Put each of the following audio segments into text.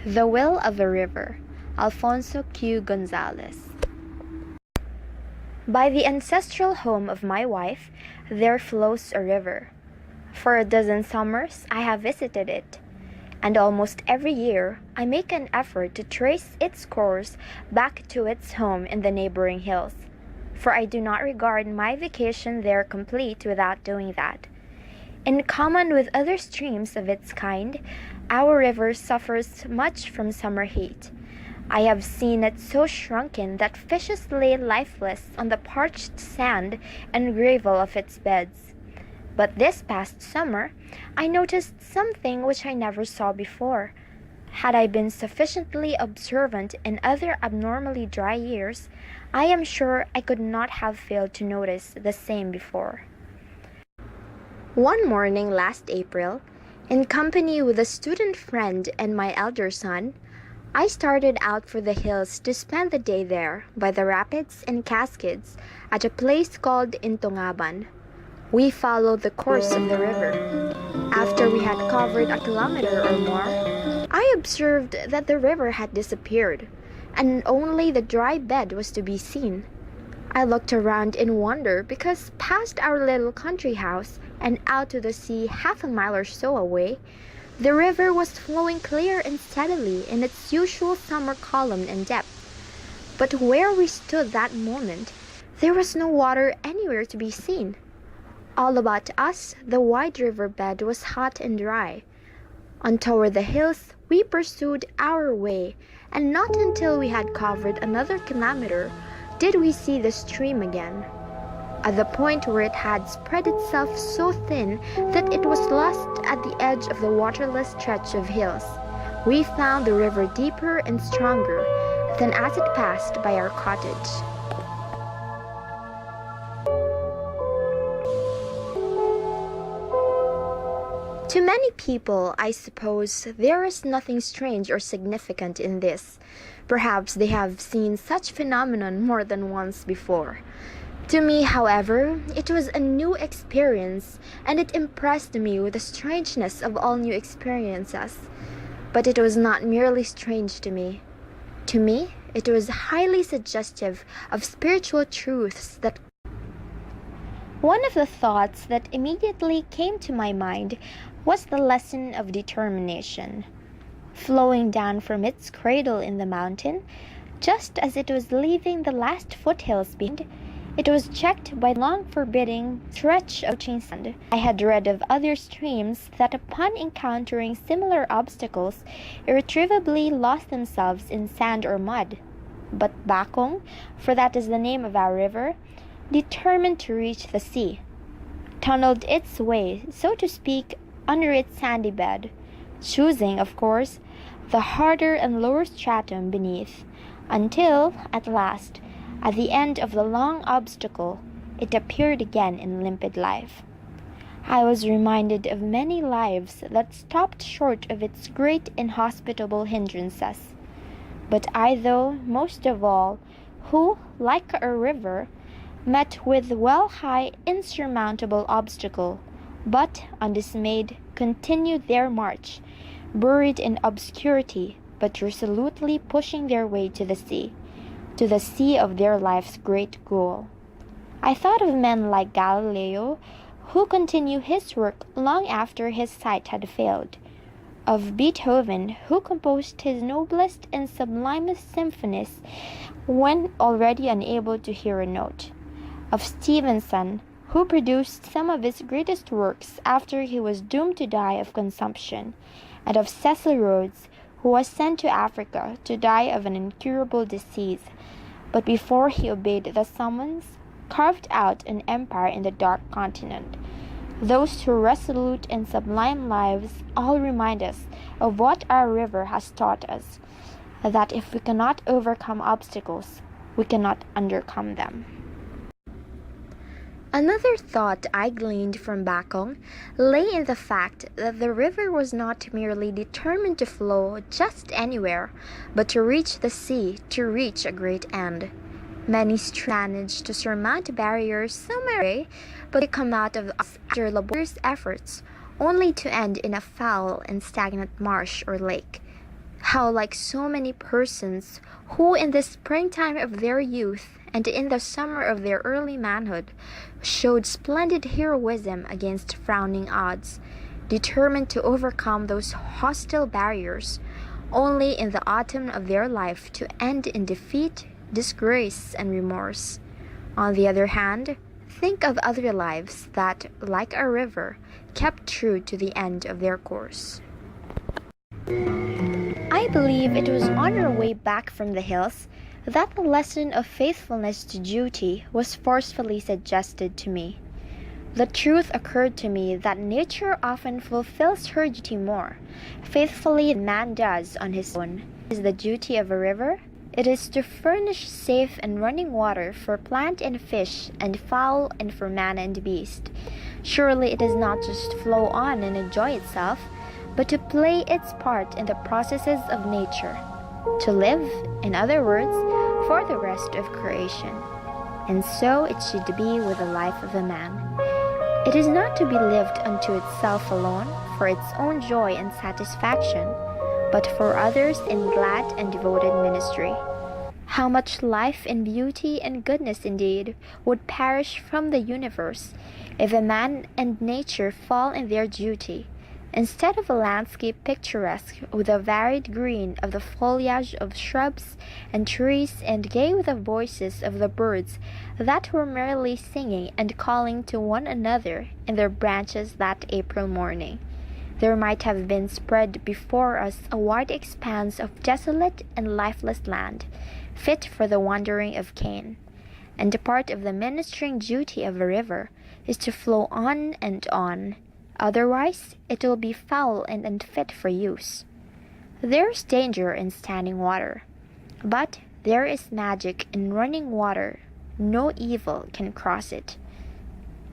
The Will of a River, Alfonso Q. Gonzalez. By the ancestral home of my wife, there flows a river. For a dozen summers, I have visited it, and almost every year, I make an effort to trace its course back to its home in the neighboring hills, for I do not regard my vacation there complete without doing that. In common with other streams of its kind, our river suffers much from summer heat. I have seen it so shrunken that fishes lay lifeless on the parched sand and gravel of its beds. But this past summer, I noticed something which I never saw before. Had I been sufficiently observant in other abnormally dry years, I am sure I could not have failed to notice the same before. One morning last April, in company with a student friend and my elder son, I started out for the hills to spend the day there by the rapids and cascades at a place called Intongaban. We followed the course of the river. After we had covered a kilometer or more, I observed that the river had disappeared, and only the dry bed was to be seen. I looked around in wonder because past our little country house and out to the sea half a mile or so away, the river was flowing clear and steadily in its usual summer column and depth. But where we stood that moment, there was no water anywhere to be seen. All about us, the wide river bed was hot and dry. On toward the hills, we pursued our way, and not until we had covered another kilometer did we see the stream again. At the point where it had spread itself so thin that it was lost at the edge of the waterless stretch of hills, we found the river deeper and stronger than as it passed by our cottage. To many people, I suppose, there is nothing strange or significant in this. Perhaps they have seen such phenomenon more than once before. To me, however, it was a new experience, and it impressed me with the strangeness of all new experiences. But it was not merely strange to me. To me, it was highly suggestive of spiritual truths that. One of the thoughts that immediately came to my mind was the lesson of determination. Flowing down from its cradle in the mountain, just as it was leaving the last foothills behind, it was checked by long forbidding stretch of sand. I had read of other streams that upon encountering similar obstacles irretrievably lost themselves in sand or mud. But Bakong, for that is the name of our river, determined to reach the sea, tunneled its way, so to speak, under its sandy bed, choosing, of course, the harder and lower stratum beneath, until, at last, at the end of the long obstacle, it appeared again in limpid life. I was reminded of many lives that stopped short of its great inhospitable hindrances. But I, though, most of all, who, like a river, met with well-high insurmountable obstacle, but, undismayed, continued their march, buried in obscurity, but resolutely pushing their way to the sea of their life's great goal. I thought of men like Galileo, who continued his work long after his sight had failed, of Beethoven, who composed his noblest and sublimest symphonies when already unable to hear a note, of Stevenson, who produced some of his greatest works after he was doomed to die of consumption, and of Cecil Rhodes, who was sent to Africa to die of an incurable disease, but before he obeyed the summons, carved out an empire in the dark continent. Those two resolute and sublime lives all remind us of what our river has taught us, that if we cannot overcome obstacles, we cannot undercome them. Another thought I gleaned from Bakong lay in the fact that the river was not merely determined to flow just anywhere, but to reach the sea, to reach a great end. Many manage to surmount barriers somewhere away, but they come out of us after laborious efforts, only to end in a foul and stagnant marsh or lake. How, like so many persons who in the springtime of their youth and in the summer of their early manhood showed splendid heroism against frowning odds, determined to overcome those hostile barriers, only in the autumn of their life to end in defeat, disgrace, and remorse. On the other hand, think of other lives that, like a river, kept true to the end of their course. I believe it was on our way back from the hills that the lesson of faithfulness to duty was forcefully suggested to me. The truth occurred to me that nature often fulfills her duty more faithfully than man does on his own. Is the duty of a river? It is to furnish safe and running water for plant and fish and fowl and for man and beast. Surely it does not just flow on and enjoy itself, but to play its part in the processes of nature, to live, in other words, for the rest of creation. And so it should be with the life of a man. It is not to be lived unto itself alone, for its own joy and satisfaction, but for others in glad and devoted ministry. How much life and beauty and goodness indeed would perish from the universe if a man and nature fall in their duty, instead of a landscape picturesque with the varied green of the foliage of shrubs and trees and gay with the voices of the birds that were merrily singing and calling to one another in their branches that April morning. There might have been spread before us a wide expanse of desolate and lifeless land, fit for the wandering of Cain. And a part of the ministering duty of a river is to flow on and on. Otherwise, it will be foul and unfit for use. There is danger in standing water, but there is magic in running water. No evil can cross it.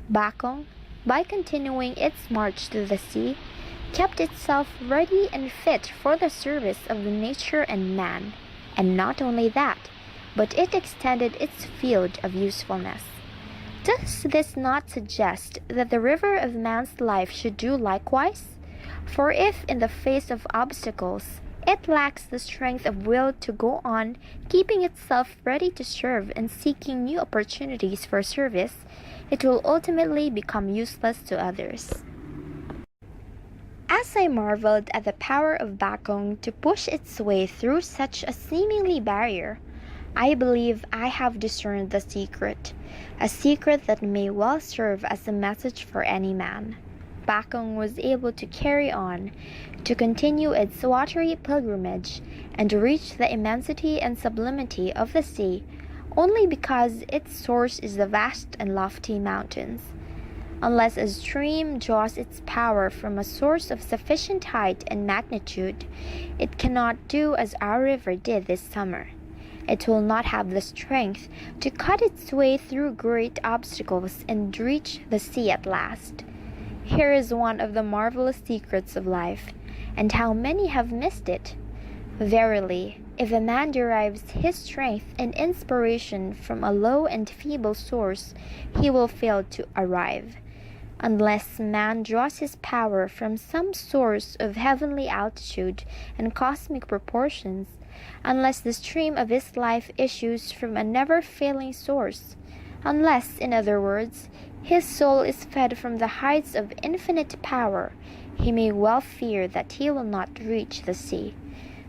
Bacchus, by continuing its march to the sea, kept itself ready and fit for the service of the nature and man, and not only that, but it extended its field of usefulness. Does this not suggest that the river of man's life should do likewise? For if in the face of obstacles it lacks the strength of will to go on, keeping itself ready to serve and seeking new opportunities for service, it will ultimately become useless to others. As I marveled at the power of Bacchus to push its way through such a seemingly barrier, I believe I have discerned the secret, a secret that may well serve as a message for any man. Bacchus was able to carry on, to continue its watery pilgrimage, and to reach the immensity and sublimity of the sea, only because its source is the vast and lofty mountains. Unless a stream draws its power from a source of sufficient height and magnitude, it cannot do as our river did this summer. It will not have the strength to cut its way through great obstacles and reach the sea at last. Here is one of the marvelous secrets of life, and how many have missed it. Verily, if a man derives his strength and inspiration from a low and feeble source, he will fail to arrive. Unless man draws his power from some source of heavenly altitude and cosmic proportions, unless the stream of his life issues from a never-failing source, unless, in other words, his soul is fed from the heights of infinite power, he may well fear that he will not reach the sea.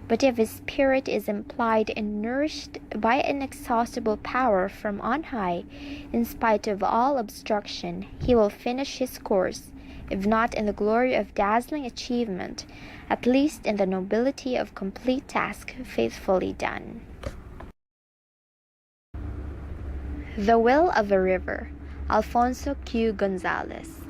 But if his spirit is implied and nourished by inexhaustible power from on high, in spite of all obstruction, he will finish his course, if not in the glory of dazzling achievement, at least in the nobility of complete task faithfully done. The Will of a River, Alfonso Q. Gonzalez.